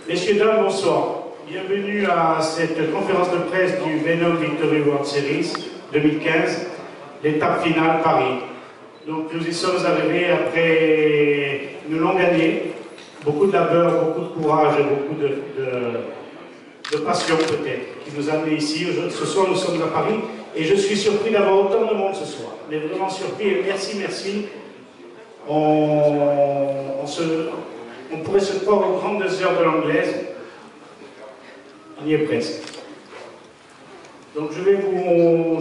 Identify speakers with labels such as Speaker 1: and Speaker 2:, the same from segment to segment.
Speaker 1: Messieurs, dames, bonsoir. Bienvenue à cette conférence de presse du Venom Victory World Series 2015, l'étape finale Paris. Donc nous y sommes arrivés après une longue année, beaucoup de labeur, beaucoup de courage et beaucoup de passion peut-être, qui nous a amenés ici. Ce soir nous sommes à Paris et je suis surpris d'avoir autant de monde ce soir. Mais vraiment surpris et merci. On pourrait se croire aux grandes heures de l'anglaise. On y est presque. Donc je vais vous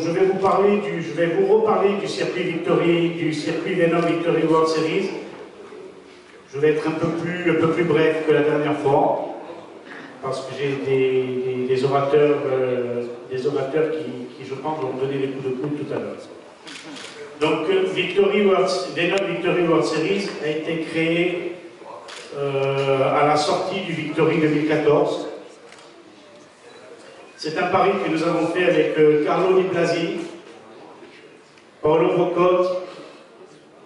Speaker 1: reparler du circuit Venom Victory World Series. Je vais être un peu plus bref que la dernière fois, parce que j'ai des orateurs qui, je pense, vont donner des coups de coude tout à l'heure. Donc Venom Victory World Series a été créé à la sortie du Victory 2014. C'est un pari que nous avons fait avec Carlo Di Blasi, Paolo Bocotte,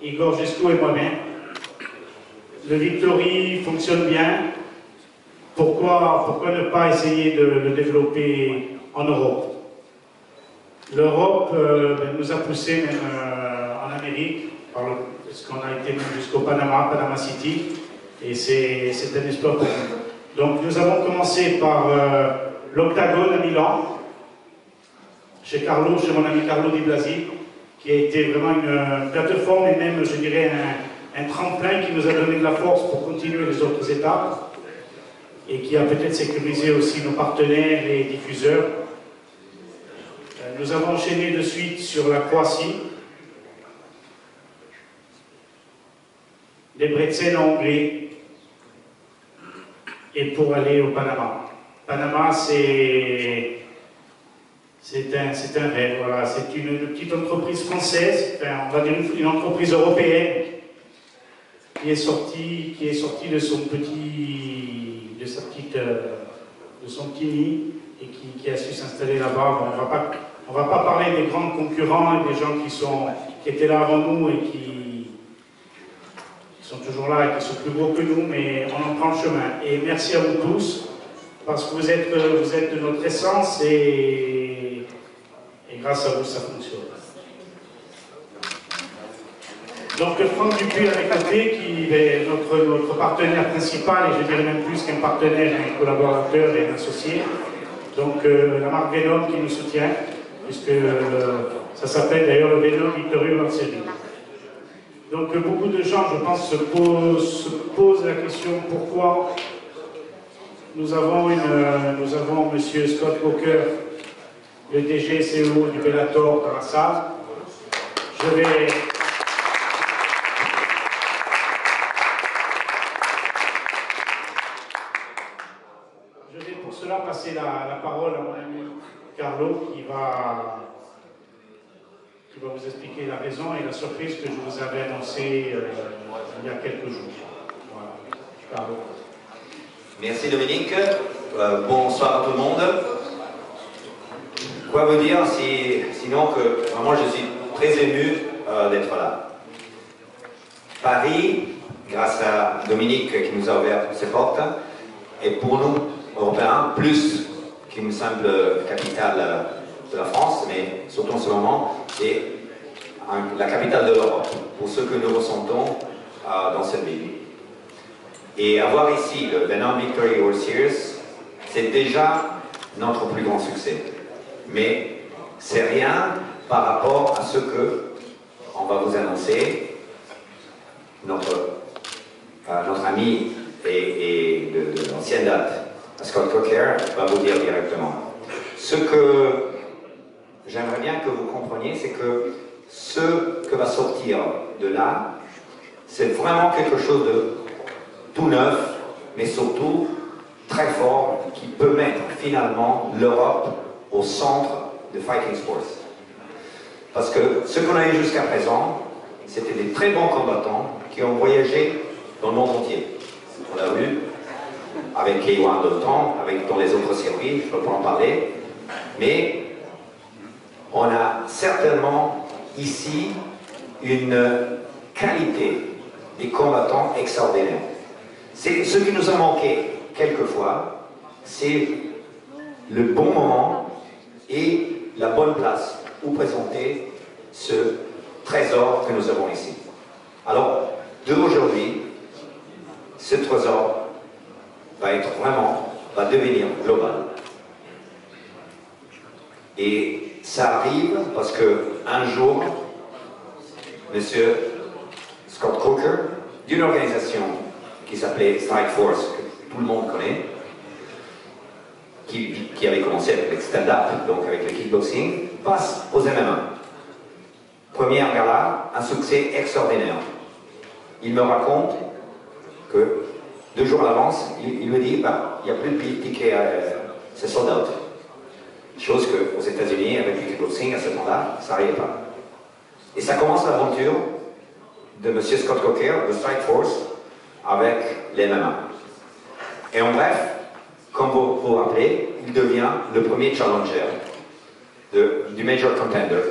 Speaker 1: Igor Gesco et moi-même. Le Victory fonctionne bien. Pourquoi ne pas essayer de le développer en Europe? L'Europe nous a poussé même en Amérique, parce qu'on a été même jusqu'au Panama City, et c'est un espoir pour nous. Donc nous avons commencé par l'Octagone à Milan, chez mon ami Carlo Di Blasi, qui a été vraiment une plateforme et même, je dirais, un tremplin qui nous a donné de la force pour continuer les autres étapes et qui a peut-être sécurisé aussi nos partenaires et diffuseurs. Nous avons enchaîné de suite sur la Croatie, les Bretzel en Hongrie et pour aller au Panama. Panama, c'est un rêve, voilà. C'est une petite entreprise française, enfin, on va dire une entreprise européenne qui est sortie de son petit nid et qui a su s'installer là-bas. On va pas parler des grands concurrents et des gens qui étaient là avant nous et qui sont toujours là et qui sont plus gros que nous, mais on en prend le chemin. Et merci à vous tous, parce que vous êtes de notre essence et grâce à vous, ça fonctionne. Donc Franck Dupuis à mes côtés, qui est notre partenaire principal, et je dirais même plus qu'un partenaire, un collaborateur et un associé. Donc la marque Venom qui nous soutient, puisque ça s'appelle d'ailleurs le Venom Victory World Series. Donc beaucoup de gens, je pense, se posent la question pourquoi nous avons M. Scott Coker, le DG CEO du Bellator, dans la salle. Je vais pour cela passer la parole à mon ami Carlo qui va vous expliquer la raison et la surprise que je vous avais annoncée il y a quelques jours. Voilà. Carlo.
Speaker 2: Merci Dominique. Bonsoir à tout le monde. Quoi vous dire sinon que vraiment je suis très ému d'être là. Paris, grâce à Dominique qui nous a ouvert ses portes, est pour nous, Européens, plus qu'une simple capitale de la France, mais surtout en ce moment, c'est la capitale de l'Europe, pour ce que nous ressentons dans cette ville. Et avoir ici le Venom Victory World Series, c'est déjà notre plus grand succès. Mais c'est rien par rapport à ce que on va vous annoncer. Notre ami et de l'ancienne date, Scott Coker, va vous dire directement. Ce que j'aimerais bien que vous compreniez, c'est que ce que va sortir de là, c'est vraiment quelque chose de tout neuf, mais surtout très fort, qui peut mettre finalement l'Europe au centre de Fighting Sports. Parce que ce qu'on a eu jusqu'à présent, c'était des très bons combattants qui ont voyagé dans le monde entier. On l'a vu avec K1 de temps, dans les autres circuits, je ne peux pas en parler, mais on a certainement ici une qualité des combattants extraordinaire. C'est ce qui nous a manqué quelquefois, c'est le bon moment et la bonne place où présenter ce trésor que nous avons ici. Alors, d'aujourd'hui, ce trésor va devenir global. Et ça arrive parce que un jour, Monsieur Scott Coker, d'une organisation qui s'appelait Strike Force, que tout le monde connaît, qui avait commencé avec le stand-up, donc avec le kickboxing, passe aux MMA. Première gala, un succès extraordinaire. Il me raconte que 2 jours à l'avance, il me dit, bah, il n'y a plus de tickets, c'est sold out. Chose qu'aux États-Unis, avec le kickboxing, à ce temps-là, ça n'arrivait pas. Et ça commence l'aventure de M. Scott Coker, de Strike Force, avec les MMA. Et en bref, comme vous vous rappelez, il devient le premier challenger du Major Contender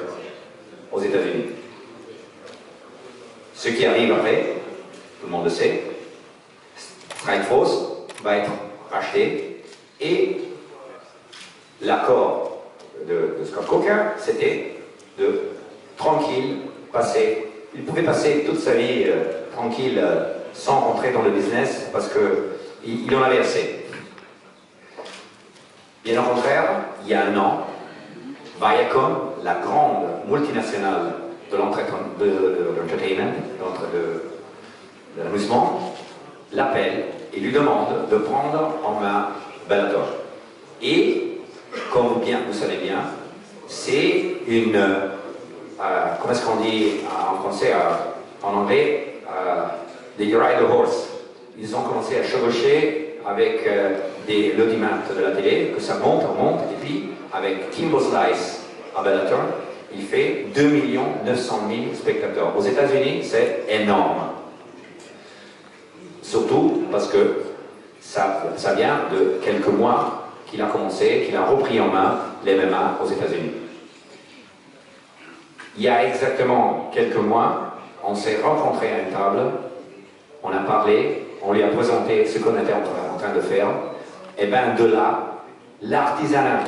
Speaker 2: aux États-Unis. Ce qui arrive après, tout le monde le sait, Strike Force va être racheté et l'accord de Scott Coker, c'était de tranquille passer. Il pouvait passer toute sa vie tranquille sans rentrer dans le business parce qu'il en avait assez. Bien au contraire, il y a un an, Viacom, la grande multinationale de l'entertainment, de l'amusement, l'appelle et lui demande de prendre en main Bellator. Et, comme vous savez bien, c'est une... comment est-ce qu'on dit en français, en anglais, des You Ride the Horse. Ils ont commencé à chevaucher avec l'audimat de la télé, que ça monte, et puis avec Kimbo Slice à Bellator, il fait 2 900 000 spectateurs. Aux États-Unis, c'est énorme. Surtout parce que ça vient de quelques mois qu'il a commencé, qu'il a repris en main les MMA aux États-Unis. Il y a exactement quelques mois, on s'est rencontrés à une table, on a parlé, on lui a présenté ce qu'on était en train de faire, et bien de là, l'artisanat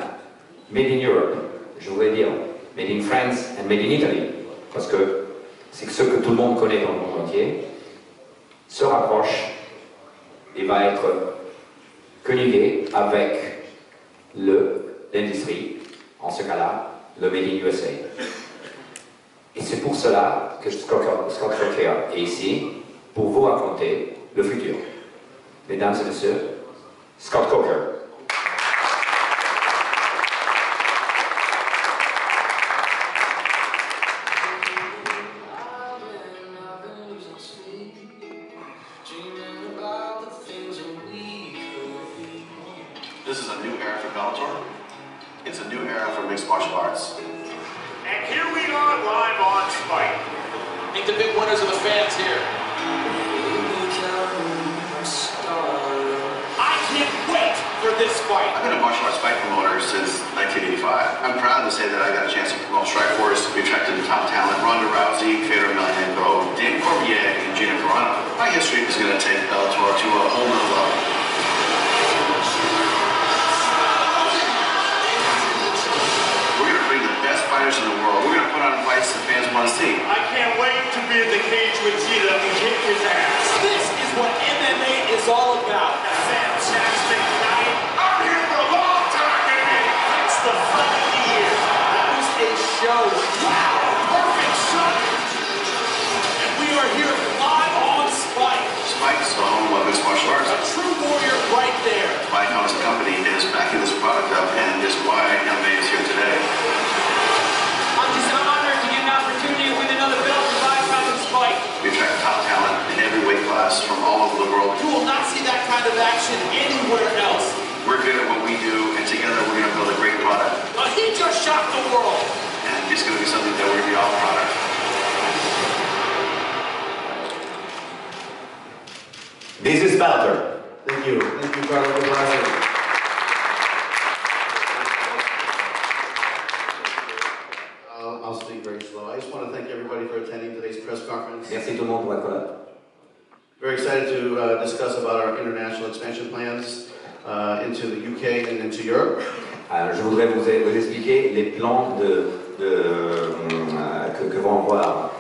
Speaker 2: made in Europe, je voudrais dire made in France and made in Italy, parce que c'est ce que tout le monde connaît dans le monde entier, se rapproche et va être conjugué avec l'industrie, en ce cas-là, le Made in USA. Et c'est pour cela que Scott Coker est ici, pour vous raconter le futur. Mesdames et messieurs, Scott Coker.
Speaker 3: This is a new era for Bellator. It's a new era for mixed martial arts.
Speaker 4: And here we are live on Spike. Meet the big winners of the fans here. I can't wait for this fight.
Speaker 3: I've been a martial arts fight promoter since 1985. I'm proud to say that I got a chance to promote Strike Force. We attracted the top talent, Ronda Rousey, Fedor Emelianenko, Dan Cormier, and Gina Carano. My history is going to take Bellator to a whole nother level. Fighters in the world. We're going to put on fights that fans want to see.
Speaker 4: I can't wait to be in the cage with Tita and kick his ass. This is what MMA is all about. A fantastic night. I'm here for a long time, baby. It's the fight of the year. That was a show. Wow, perfect shot. And we are here live on Spike.
Speaker 3: Spike's the home of mixed martial arts.
Speaker 4: A true warrior right there.
Speaker 3: Spike House Company is backing this product up, and is why MMA is here today.
Speaker 4: I'm just honored to get an opportunity to win another belt for Five Mountain Spike.
Speaker 3: We attract top talent in every weight class from all over the world.
Speaker 4: You will not see that kind of action anywhere else.
Speaker 3: We're good at what we do, and together we're going to build a great product.
Speaker 4: He just shocked the world.
Speaker 3: And it's going to be something that we're going to be all proud of.
Speaker 2: This is Bellator.
Speaker 1: Thank you, Carlo Brazil. I'll speak very slow. I just want to thank everybody for attending today's press conference.
Speaker 2: Merci tout le monde pour être là.
Speaker 5: Very excited to discuss about our international expansion plans into the UK and into Europe.
Speaker 2: Je voudrais vous expliquer les plans que vont avoir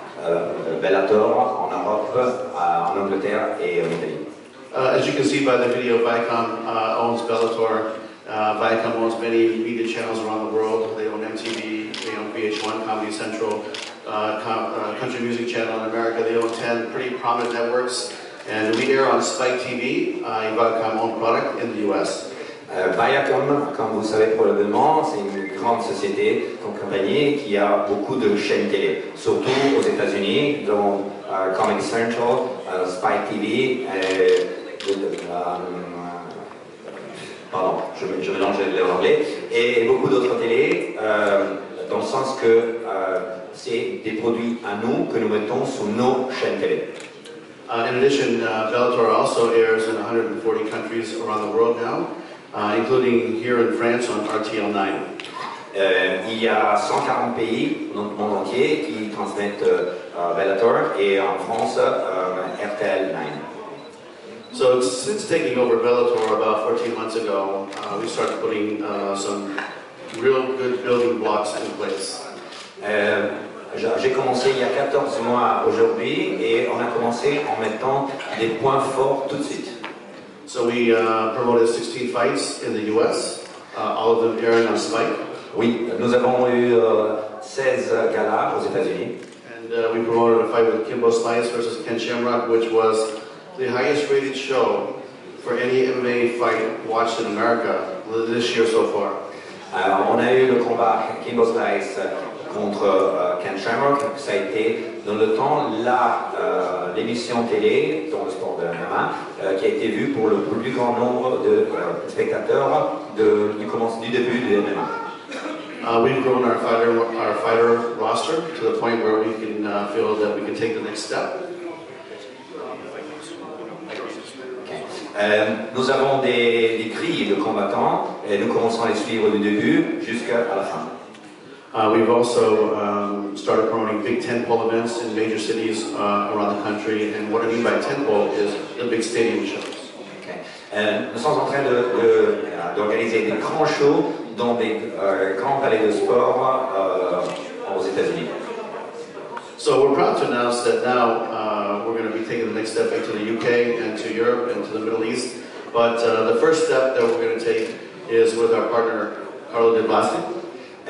Speaker 2: Bellator en Europe, en Angleterre et en Italie.
Speaker 5: As you can see by the video, Viacom owns Bellator. Viacom owns many media channels around the world. They own MTV, they own VH1, Comedy Central, Country Music Channel in America. They own 10 pretty prominent networks. And we air on Spike TV, a Viacom-owned product in the US.
Speaker 2: Viacom, comme vous savez probablement, c'est une grande société, une compagnie qui a beaucoup de chaînes télé, surtout aux États-Unis, dont Comedy Central, Spike TV, pardon, je mélange l'anglais, et beaucoup d'autres télés, dans le sens que c'est des produits à nous que nous mettons sur nos chaînes télé.
Speaker 5: In addition, Bellator also airs in 140 countries around the world now, including here in France on RTL9.
Speaker 2: Il y a 140 pays dans le monde entier qui transmettent Bellator et en France RTL9.
Speaker 5: So since taking over Bellator about 14 months ago, we started putting some real good building blocks in place.
Speaker 2: J'ai commencé il y a 14 mois aujourd'hui et on a commencé en mettant des points forts tout de suite.
Speaker 5: So we promoted 16 fights in the US, all of them airing on Spike.
Speaker 2: Oui, nous avons eu 16 galas aux États-Unis.
Speaker 5: And we promoted a fight with Kimbo Slice versus Ken Shamrock, which was the highest rated show for any MMA fight watched in America this year so far.
Speaker 2: Alors, on a eu le combat Kimbo Slice contre Ken Shamrock. Ça a été dans le temps l'émission télé dans le sport de la MMA qui a été vue pour le plus grand nombre de spectateurs du début du MMA.
Speaker 5: We've grown our fighter roster to the point where we can feel that we can take the next step.
Speaker 2: Nous avons des grilles de combattants et nous commençons à les suivre du début jusqu'à la fin.
Speaker 5: We've also started promoting big tentpole events in major cities around the country, and what I mean by tentpole is the big stadium shows.
Speaker 2: Nous sommes en train d'organiser des grands shows dans des grands palais de sport aux États-Unis.
Speaker 5: So we're proud to announce that now we're going to be taking the next step into the UK and to Europe and to the Middle East. But the first step that we're going to take is with our partner Carlo De Blasi.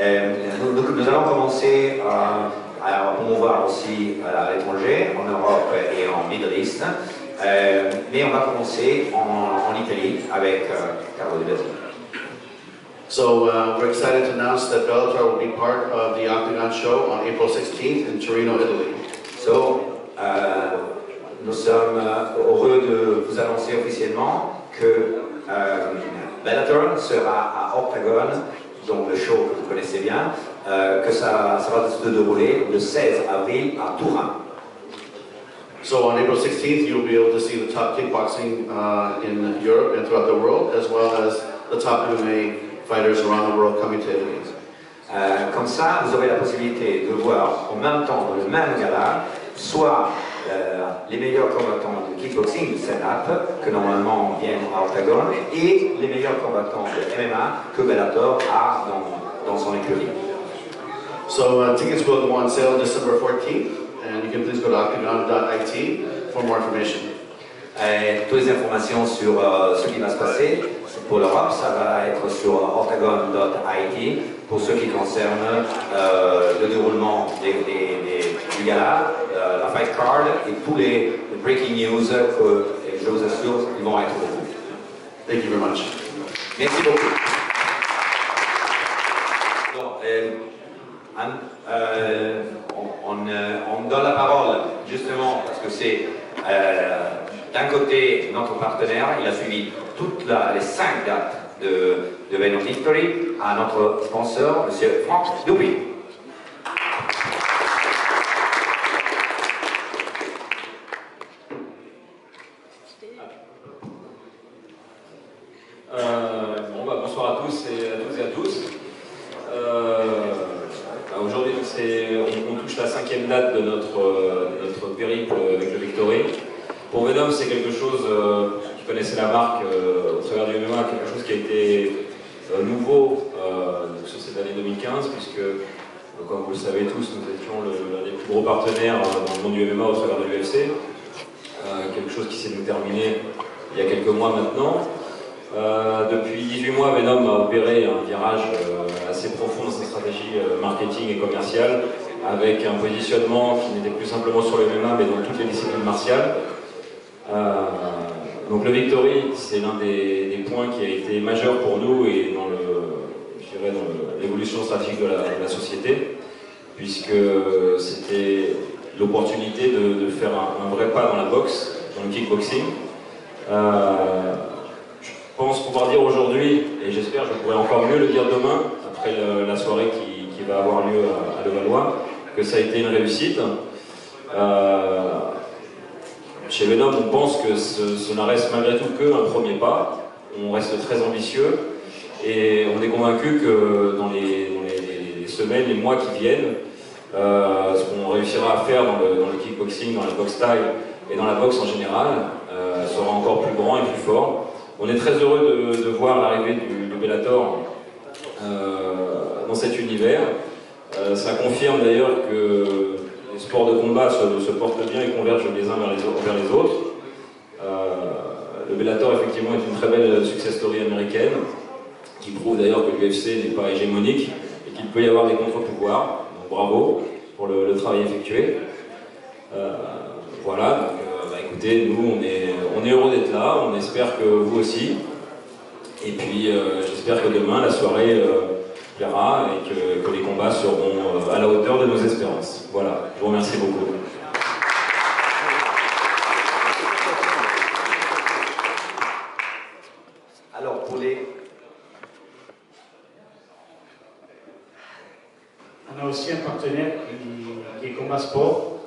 Speaker 2: Nous allons commencer à promouvoir aussi à l'étranger, en Europe et en Middle East. Mais on va commencer en Italie avec Carlo De Blasi.
Speaker 5: So we're excited to announce that Bellator will be part of the Octagon show on April 16th in Torino, Italy.
Speaker 2: So, nous sommes heureux de vous annoncer officiellement que Bellator sera à Octagon, donc le show que vous connaissez bien, que ça va se dérouler le 16 avril à Turin.
Speaker 5: So on April 16th, you'll be able to see the top kickboxing in Europe and throughout the world, as well as the top MMA fighters around the world coming to Italy.
Speaker 2: Comme ça, vous aurez la possibilité de voir en même temps, dans le même gala, soit les meilleurs combattants de kickboxing, de stand-up, que normalement viennent à Octagon, et les meilleurs combattants de MMA que Bellator a dans son écurie.
Speaker 5: So tickets will go on sale December 14th, and you can please go to octagon.it for more information.
Speaker 2: Toutes les informations sur ce qui va se passer pour l'Europe, ça va être sur octagon.it pour ce qui concerne le déroulement du gala, la fight card et tous les breaking news que je vous assure ils vont être pour vous.
Speaker 5: Thank you very much.
Speaker 2: Merci beaucoup. Donc, on donne la parole justement parce que c'est d'un côté notre partenaire, il a suivi toutes les 5 dates de Venom Victory à notre sponsor, M. Franck Dupuis.
Speaker 6: Bonsoir à tous et à tous. Aujourd'hui, on touche la 5e date de notre périple avec le Victory. Pour Venom, c'est quelque chose, qui connaissait la marque au travers du MMA, quelque chose qui a été nouveau sur cette année 2015, puisque, comme vous le savez tous, nous étions l'un des plus gros partenaires dans le monde du MMA au travers de l'UFC. Quelque chose qui s'est terminé il y a quelques mois maintenant. Depuis 18 mois, Venom a opéré un virage assez profond dans sa stratégie marketing et commerciale, avec un positionnement qui n'était plus simplement sur le MMA, mais dans toutes les disciplines martiales. Donc le Victory, c'est l'un des points qui a été majeur pour nous et dans l'évolution stratégique de la société, puisque c'était l'opportunité de faire un vrai pas dans la boxe, dans le kickboxing. Je pense pouvoir dire aujourd'hui, et j'espère que je pourrai encore mieux le dire demain, après la soirée qui va avoir lieu à Levallois, que ça a été une réussite. Chez Venom, on pense que ce n'en reste malgré tout qu'un premier pas. On reste très ambitieux et on est convaincu que dans les semaines, les mois qui viennent, ce qu'on réussira à faire dans le kickboxing, dans la boxe taille et dans la boxe en général, sera encore plus grand et plus fort. On est très heureux de voir l'arrivée du Bellator dans cet univers. Ça confirme d'ailleurs que les sports de combat se portent bien et convergent les uns vers les autres. Le Bellator, effectivement, est une très belle success story américaine, qui prouve d'ailleurs que l'UFC n'est pas hégémonique et qu'il peut y avoir des contre-pouvoirs. Donc bravo pour le travail effectué. Voilà, donc écoutez, nous on est heureux d'être là, on espère que vous aussi. Et puis j'espère que demain la soirée plaira et que les combats seront à la hauteur de nos espérances. Voilà, je vous remercie beaucoup.
Speaker 2: Alors pour les...
Speaker 1: On a aussi un partenaire qui est Combat Sport,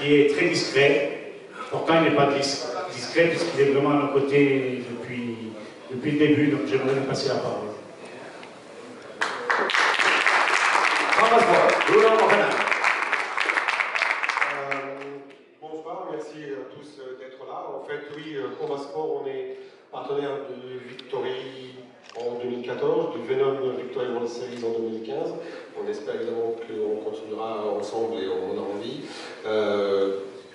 Speaker 1: qui est très discret. Pourtant, il n'est pas discret puisqu'il est vraiment à nos côtés depuis le début, donc j'aimerais lui passer la parole.
Speaker 7: Bonsoir, merci à tous d'être là. En fait, oui, Combat Sport, on est partenaire de Victory en 2014, du Venom Victory World Series en 2015. On espère évidemment qu'on continuera ensemble et on a envie.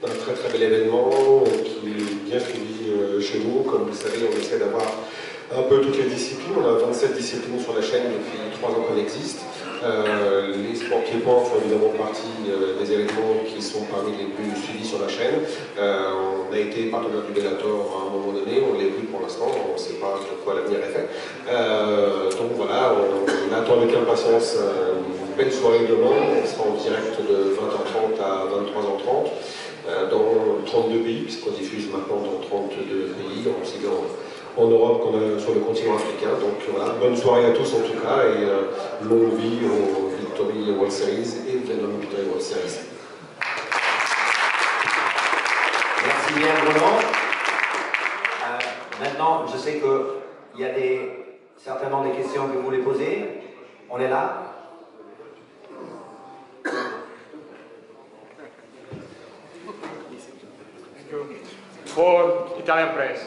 Speaker 7: Un très très bel événement qui est bien suivi chez nous. Comme vous le savez, on essaie d'avoir un peu toutes les disciplines. On a 27 disciplines sur la chaîne depuis 3 ans qu'on existe. Les sports pieds-points font évidemment partie des événements qui sont parmi les plus suivis sur la chaîne. On a été partenaire du Bellator à un moment donné, on ne l'est plus pour l'instant, on ne sait pas de quoi l'avenir est fait. Donc voilà, on attend avec impatience une belle soirée demain. On sera en direct de 20h30 à 23h30. Dans 32 pays, puisqu'on diffuse maintenant dans 32 pays, aussi bien en Europe qu'on sur le continent africain. Donc voilà, bonne soirée à tous en tout cas, et longue vie au Victory World Series et Venom Victory World Series.
Speaker 2: Merci bien Bruno. Maintenant, je sais qu'il y a certainement des questions que vous voulez poser. On est là.
Speaker 8: For Italian press,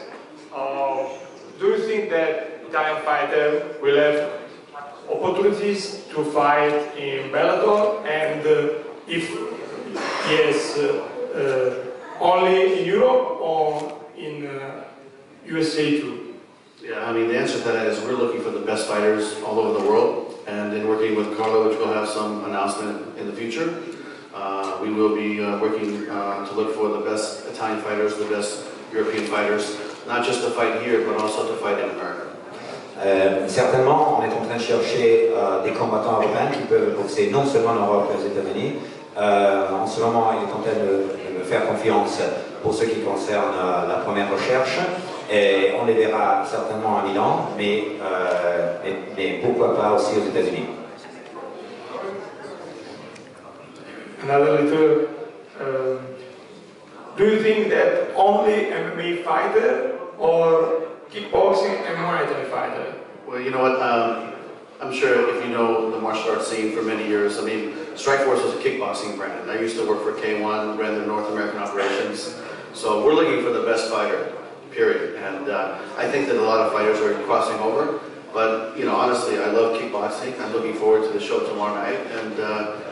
Speaker 8: do you think that Italian fighter will have opportunities to fight in Bellator, and if yes, only in Europe or in USA too?
Speaker 5: Yeah, I mean, the answer to that is we're looking for the best fighters all over the world, and in working with Carlo, which we'll have some announcement in the future, we will be working to look for the best Italian fighters, the best European fighters, not just to fight here, but also to fight in America.
Speaker 2: Certainement, on est en train de chercher des combattants européens qui peuvent boxer non seulement en Europe et aux États-Unis. En ce moment, il est en train de me faire confiance pour ce qui concerne la première recherche. Et on les verra certainement à Milan, mais pourquoi pas aussi aux États-Unis.
Speaker 8: Another little, do you think that only MMA fighter or kickboxing and Muay Thai fighter?
Speaker 5: Well, you know what, I'm sure if you know the martial arts scene for many years, I mean, Strikeforce was a kickboxing brand. I used to work for K1, ran the North American operations. So we're looking for the best fighter, period. And I think that a lot of fighters are crossing over. But, you know, honestly, I love kickboxing. I'm looking forward to the show tomorrow night. And,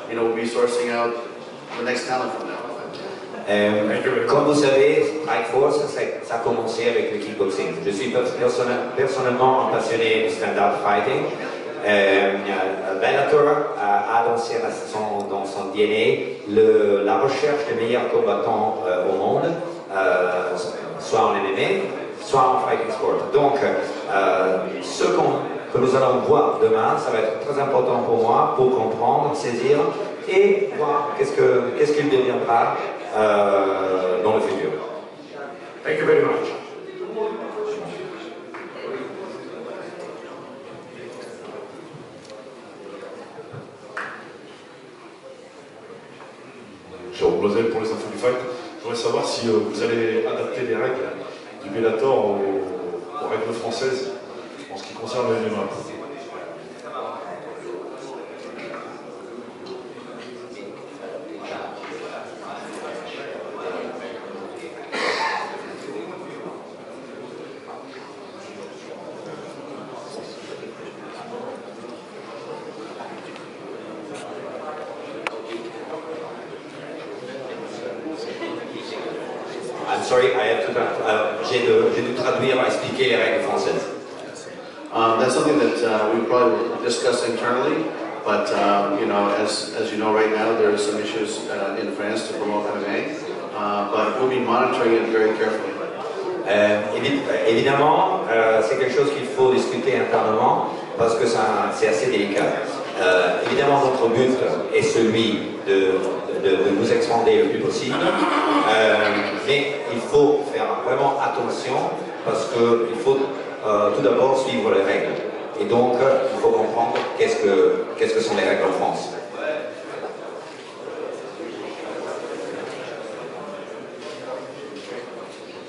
Speaker 5: you know, we'll be sourcing out the next talent from now.
Speaker 2: Comme vous savez, Strikeforce, ça a commencé avec le kickboxing. Je suis personnellement un passionné de stand-up fighting. Bellator a dans son DNA la recherche des meilleurs combattants au monde, soit en MMA, soit en fighting sport. Donc, ce que nous allons voir demain, ça va être très important pour moi pour comprendre, saisir et voir qu'est-ce qu'il deviendra dans le futur.
Speaker 8: Thank you very much.
Speaker 9: Jérôme Loisel pour les infos du fight. Je voudrais savoir si vous allez adapter les règles du Bellator aux règles françaises en ce qui concerne le MMA.
Speaker 2: I'm sorry, j'ai dû traduire, expliquer les règles françaises.
Speaker 5: That's something that we probably will discuss internally, but you know, as you know right now, there are some issues in France to promote MMA, but we'll be monitoring it very carefully.
Speaker 2: Évidemment, c'est quelque chose qu'il faut discuter internement parce que c'est assez délicat. Évidemment, notre but est celui de nous expander le plus possible, mais il faut faire vraiment attention parce qu'il faut tout d'abord suivre les règles. Et donc, il faut comprendre qu'est-ce que sont les règles en France.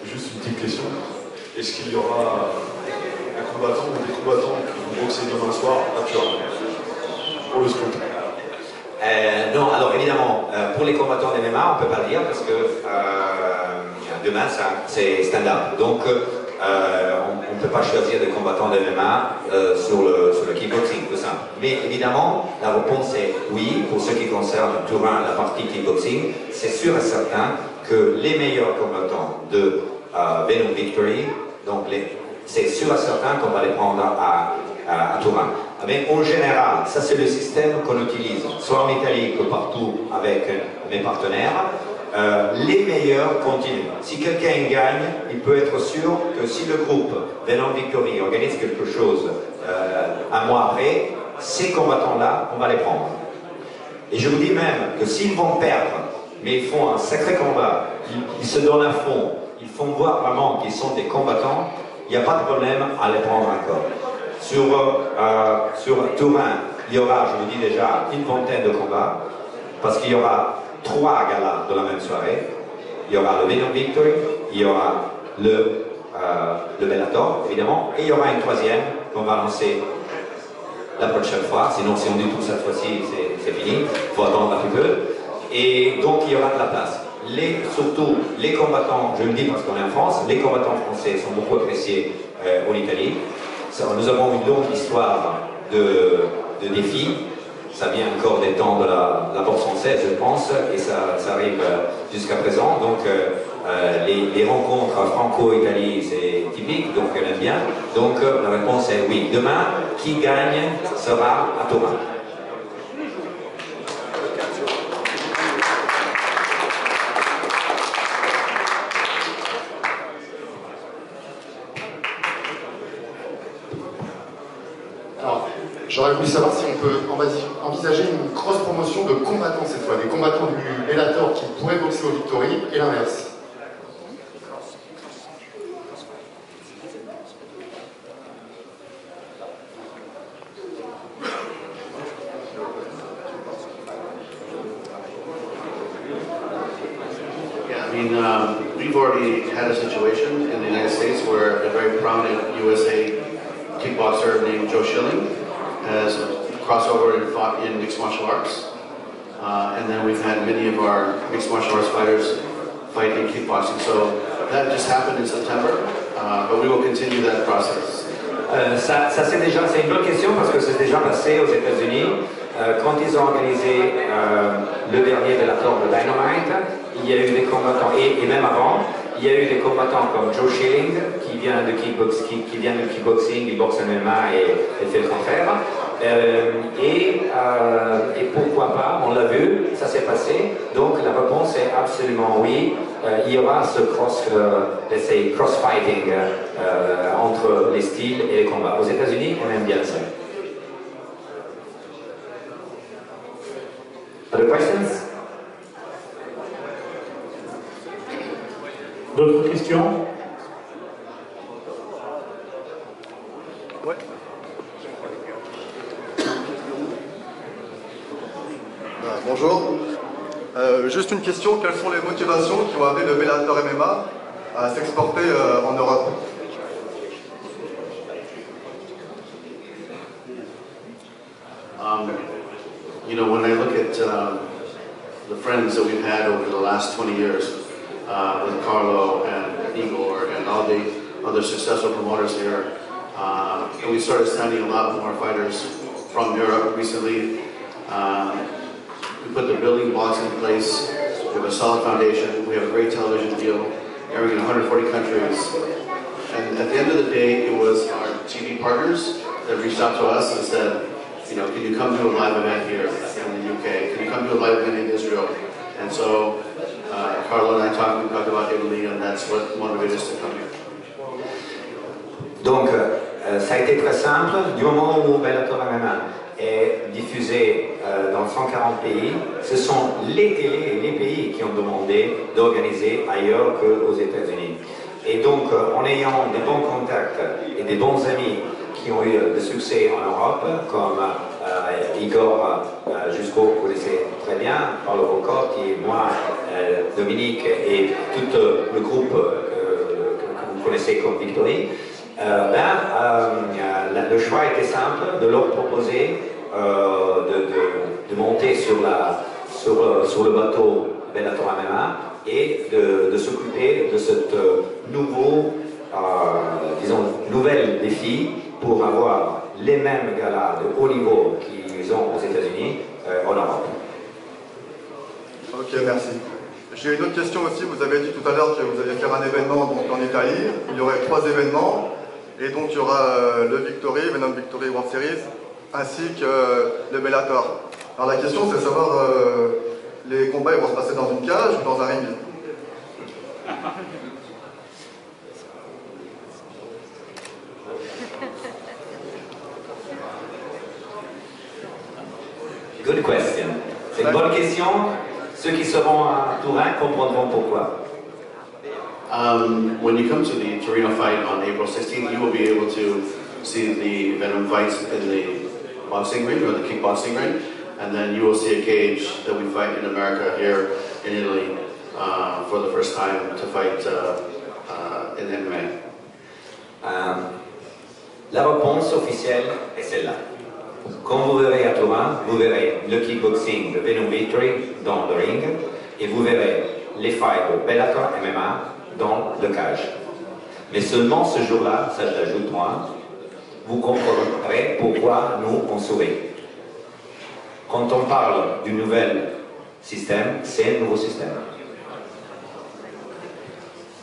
Speaker 9: Juste une petite question. Est-ce qu'il y aura un combattant ou des combattants qui vont boxer demain soir à Turin pour le scoop?
Speaker 2: Non, alors évidemment, pour les combattants de MMA, on ne peut pas le dire parce que demain c'est stand-up. Donc on ne peut pas choisir des combattants de MMA sur le kickboxing, tout simple. Mais évidemment, la réponse est oui, pour ce qui concerne Turin, la partie kickboxing, c'est sûr et certain que les meilleurs combattants de Venom Victory, donc c'est sûr et certain qu'on va les prendre à Turin. Mais en général, ça c'est le système qu'on utilise, soit en Italie que partout avec mes partenaires. Les meilleurs continuent. Si quelqu'un gagne, il peut être sûr que si le groupe Venom Victory organise quelque chose un mois après, ces combattants-là, on va les prendre. Et je vous dis même que s'ils vont perdre, mais ils font un sacré combat, ils se donnent à fond, ils font voir vraiment qu'ils sont des combattants, il n'y a pas de problème à les prendre encore. Sur Turin, il y aura, je vous dis déjà, une vingtaine de combats, parce qu'il y aura 3 galas de la même soirée. Il y aura le Venom Victory, il y aura le Bellator, évidemment, et il y aura une troisième qu'on va lancer la prochaine fois. Sinon, si on dit tout cette fois-ci, c'est fini. Il faut attendre un petit peu. Et donc, il y aura de la place. Surtout, les combattants, je le dis parce qu'on est en France, les combattants français sont beaucoup appréciés en Italie. Nous avons une longue histoire de défis. Ça vient encore des temps de la boxe française, je pense, et ça arrive jusqu'à présent. Donc, les rencontres franco-italie, c'est typique, donc on aime bien. Donc, la réponse est oui. Demain, qui gagne sera à Turin.
Speaker 10: J'aurais voulu savoir si on peut envisager une grosse promotion de combattants cette fois, des combattants du Bellator qui pourraient boxer au Victory et l'inverse.
Speaker 5: Yeah, I mean, we've already had a situation in the United States where a very prominent USA kickboxer named Joe Schilling has crossed over and fought in mixed martial arts. And then we've had many of our mixed martial arts fighters fight in kickboxing. So that just happened in September, but we will continue that process.
Speaker 2: C'est une bonne question parce que c'est déjà passé aux États-Unis. Quand ils ont organisé le dernier Bellator de Dynamite, il y a eu des combattants, et même avant, il y a eu des combattants comme Joe Schilling, qui vient de kickboxing, il boxe MMA et fait le transfert. Et pourquoi pas, on l'a vu, ça s'est passé. Donc la réponse est absolument oui. Il y aura ce cross-fighting entre les styles et les combats. Aux États-Unis, on aime bien ça. Other questions?
Speaker 1: D'autres questions?
Speaker 11: Ouais. Bonjour. Juste une question, quelles sont les motivations qui ont amené le Bellator MMA à s'exporter en Europe?
Speaker 5: You know, when I look at the friends that we've had over the last 20 years with Carlo and Igor and all the other successful promoters here, and we started signing a lot more fighters from Europe recently. We put the building blocks in place. We have a solid foundation. We have a great television deal, airing in 140 countries. And at the end of the day, it was our TV partners that reached out to us and said, you know, can you come to a live event here in the UK? Can you come to a live event in Israel? And so Carlo and I talked about Italy, and that's what motivated us to come here.
Speaker 2: Donc, ça a été très simple. Du moment où Bellator MMA est diffusé dans 140 pays, ce sont les télés et les pays qui ont demandé d'organiser ailleurs qu'aux États-Unis. Et donc, en ayant des bons contacts et des bons amis qui ont eu de succès en Europe, comme Igor Jusco, vous connaissez très bien, Paolo Boccotti, moi, Dominique et tout le groupe que vous connaissez comme Victory, le choix était simple de leur proposer de monter sur le bateau Bellator MMA et de s'occuper de cette nouvelle défi pour avoir les mêmes galas de haut niveau qu'ils ont aux États-Unis en Europe.
Speaker 11: Ok, merci. J'ai une autre question aussi. Vous avez dit tout à l'heure que vous alliez faire un événement donc, en Italie. Il y aurait 3 événements. Et donc il y aura le Victory, Venom Victory World Series, ainsi que le Bellator. Alors la question c'est de savoir, les combats ils vont se passer dans une cage ou dans un ring?
Speaker 2: Good question. C'est une bonne question. Ceux qui seront à Turin comprendront pourquoi.
Speaker 5: When you come to the Torino fight on April 16th, you will be able to see the Venom fights in the boxing ring or the kickboxing ring, and then you will see a cage that we fight in America here in Italy for the first time to fight in MMA.
Speaker 2: La réponse officielle est celle-là. Quand vous verrez à Turin, vous verrez le kickboxing de Venom Victory dans le ring et vous verrez les fights de Bellator MMA dans le cage. Mais seulement ce jour-là, ça je l'ajoute moi, vous comprendrez pourquoi nous on sourit. Quand on parle du nouvel système, c'est un nouveau système.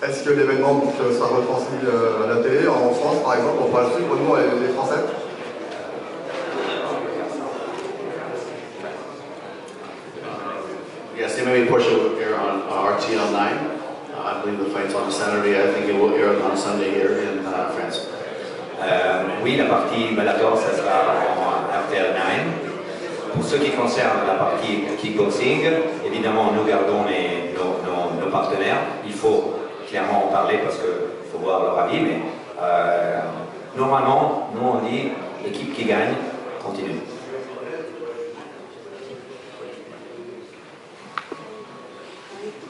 Speaker 11: Est-ce que l'événement sera retransmis à la télé en France par exemple, on pourra le suivre nous les Français?
Speaker 5: Yes, the MMA portion will air on RTL 9. I believe the fight's on Saturday. I think it will air on Sunday here in France.
Speaker 2: Oui, la partie Bellator, ça sera en RTL 9. Pour ce qui concerne la partie kickboxing, évidemment, nous gardons nos partenaires. Il faut clairement en parler parce qu'il faut voir leur avis, mais normalement, nous on dit l'équipe qui gagne continue.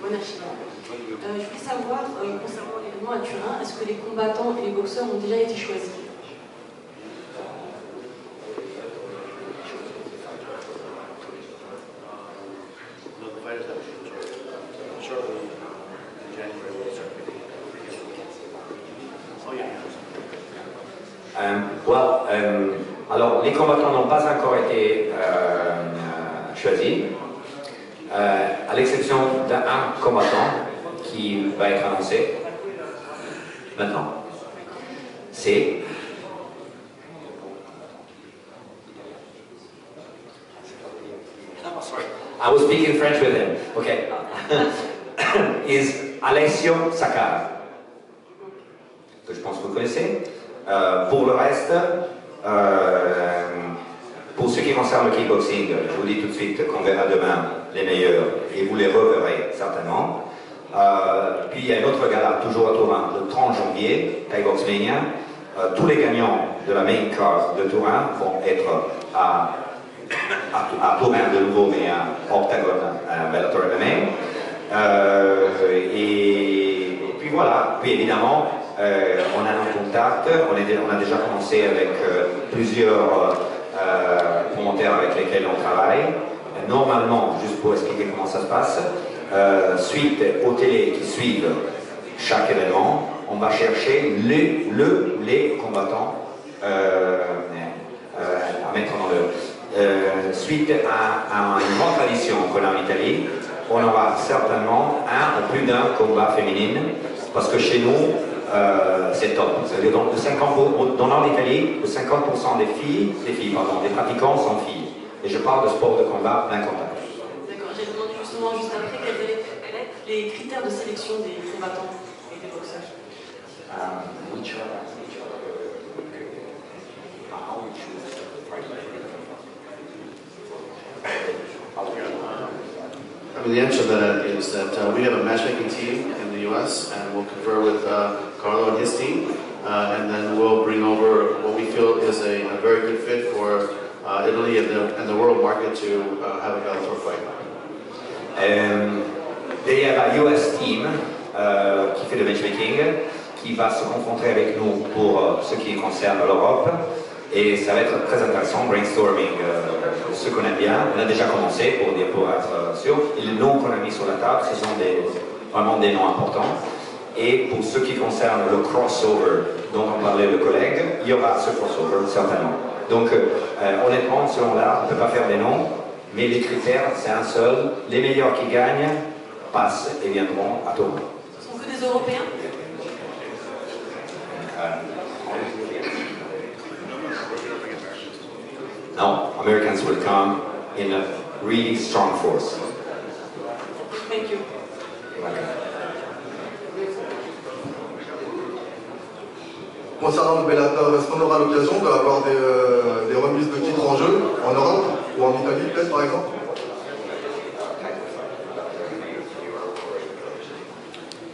Speaker 12: Je voulais savoir, concernant l'événement à Turin, est-ce que les combattants et les boxeurs ont déjà été choisis?
Speaker 2: Alors, les combattants n'ont pas encore été choisis, à l'exception d'un combattant qui va être annoncé maintenant. C'est I was speaking French with him. Okay. Is Alessio Sakara, que je pense que vous connaissez. Pour le reste, pour ce qui concerne le kickboxing, je vous dis tout de suite qu'on verra demain les meilleurs et vous les reverrez certainement. Puis il y a une autre gala, toujours à Turin, le 30 janvier, Thai Box Mania. Tous les gagnants de la main card de Turin vont être à Turin de nouveau, mais à Octagon, à Bellator MMA. Et puis voilà, puis évidemment, on a un contact, on a déjà commencé avec plusieurs promoteurs avec lesquels on travaille. Normalement, juste pour expliquer comment ça se passe, suite aux télés qui suivent chaque événement, on va chercher les combattants à mettre dans le... suite à une grande tradition qu'on a en Italie, on aura certainement un ou plus d'un combat féminin, parce que chez nous, c'est top. Donc, dans l'Italie, 50% des pratiquants sont filles. Et je parle de sport de combat plein contact.
Speaker 12: D'accord, j'ai demandé justement juste après quels étaient les critères de sélection des combattants et des boxeurs.
Speaker 5: I mean, the answer to that is that we have a matchmaking team in the US, and we'll confer with Carlo and his team, and then we'll bring over what we feel is a very good fit for Italy and the world market to have a Bellator fight.
Speaker 2: Il y a la US team qui fait le matchmaking, qui va se confronter avec nous pour ce qui concerne l'Europe. Et ça va être très intéressant, brainstorming, ce qu'on aime bien. On a déjà commencé pour être sûr. Et les noms qu'on a mis sur la table, ce sont vraiment des noms importants. Et pour ce qui concerne le crossover dont on parlait le collègue, il y aura ce crossover certainement. Donc honnêtement, selon l'art, on ne peut pas faire des noms, mais les critères, c'est un seul. Les meilleurs qui gagnent passent et viendront à Tours.
Speaker 12: Ce sont que des Européens?
Speaker 2: No, Americans will come in a really strong force.
Speaker 12: Thank you.
Speaker 11: Concernant le Bellator, est-ce qu'on aura l'occasion d'avoir des remises de titres en jeu en Europe ou en Italie peut-être par exemple?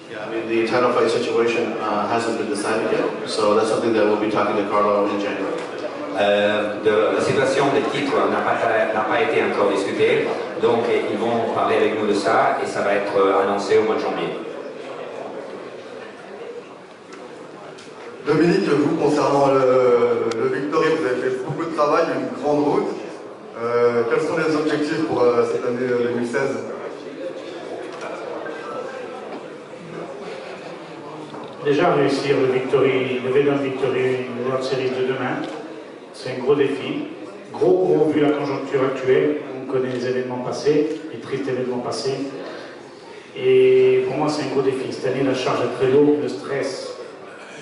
Speaker 5: Yeah, I mean, the title fight situation hasn't been decided yet, so that's something that we'll be talking to Carlo in January.
Speaker 2: La situation des titres n'a pas été encore discutée, donc ils vont parler avec nous de ça et ça va être annoncé au mois de janvier.
Speaker 11: Dominique, vous concernant le Victory, vous avez fait beaucoup de travail, une grande route. Quels sont les objectifs pour cette année 2016?
Speaker 1: Déjà réussir le Venom Victory World Series de demain, c'est un gros défi. Gros vu la conjoncture actuelle, on connaît les événements passés, les tristes événements passés. Et pour moi c'est un gros défi. Cette année la charge est très lourde, le stress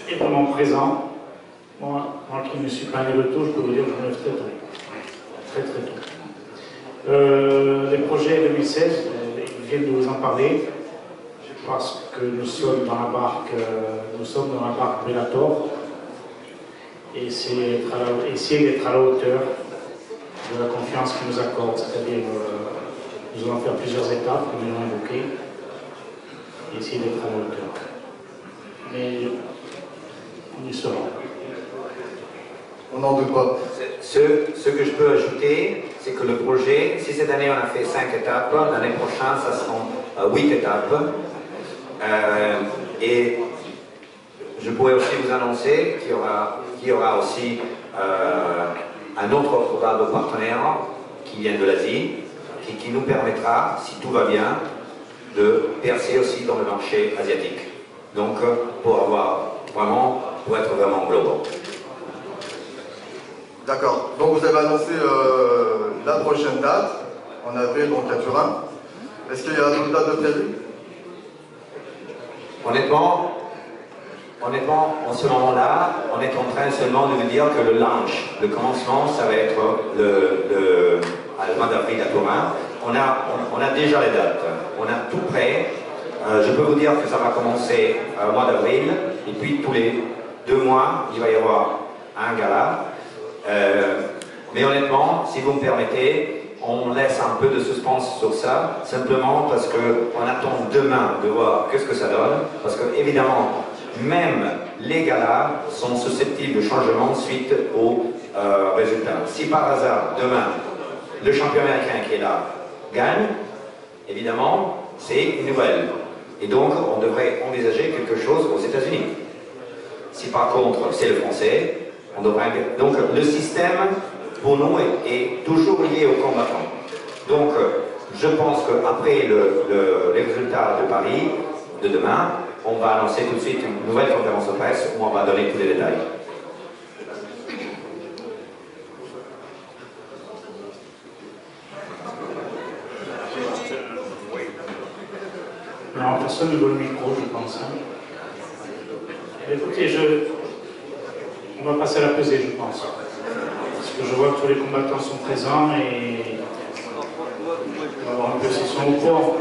Speaker 1: est vraiment présent. Moi qui ne suis pas né le tôt, je peux vous dire que je me lève très tôt. Très tôt. Les projets 2016, ils viennent de vous en parler. Parce que nous sommes dans la barque Bellator et essayer d'être à la hauteur de la confiance qu'ils nous accordent, c'est-à-dire nous allons faire plusieurs étapes, comme nous l'avons évoqué, et essayer d'être à la hauteur. Mais on y sera.
Speaker 11: On n'en doute pas.
Speaker 2: Ce que je peux ajouter, c'est que le projet, si cette année on a fait 5 étapes, l'année prochaine ça sera 8 étapes. Et je pourrais aussi vous annoncer qu'il y aura aussi un autre probable partenaire qui vient de l'Asie et qui nous permettra, si tout va bien, de percer aussi dans le marché asiatique. Donc pour être vraiment global.
Speaker 11: D'accord. Donc vous avez annoncé la prochaine date, en avril, donc à Turin. Est-ce qu'il y a d'autres dates de prévues?
Speaker 2: Honnêtement, en ce moment-là, on est en train seulement de vous dire que le launch, le commencement, ça va être le mois d'avril à Turin. On a déjà les dates, on a tout prêt. Je peux vous dire que ça va commencer au mois d'avril, et puis tous les 2 mois, il va y avoir un gala. Mais honnêtement, si vous me permettez, on laisse un peu de suspense sur ça, simplement parce qu'on attend demain de voir qu'est-ce que ça donne, parce que évidemment, même les galas sont susceptibles de changement suite aux résultats. Si par hasard, demain, le champion américain qui est là gagne, évidemment, c'est une nouvelle. Et donc, on devrait envisager quelque chose aux États-Unis. Si par contre, c'est le français, on devrait... Donc, le système, pour nous, est toujours lié aux combattants. Donc, je pense qu'après les résultats de Paris, de demain, on va annoncer tout de suite une nouvelle conférence de presse où on va donner tous les détails.
Speaker 1: Non, personne ne veut le micro, je pense. Hein. Écoutez, on va passer à la pesée, je pense. Parce que je vois que tous les combattants sont présents et on va voir un peu s'ils sont au courant.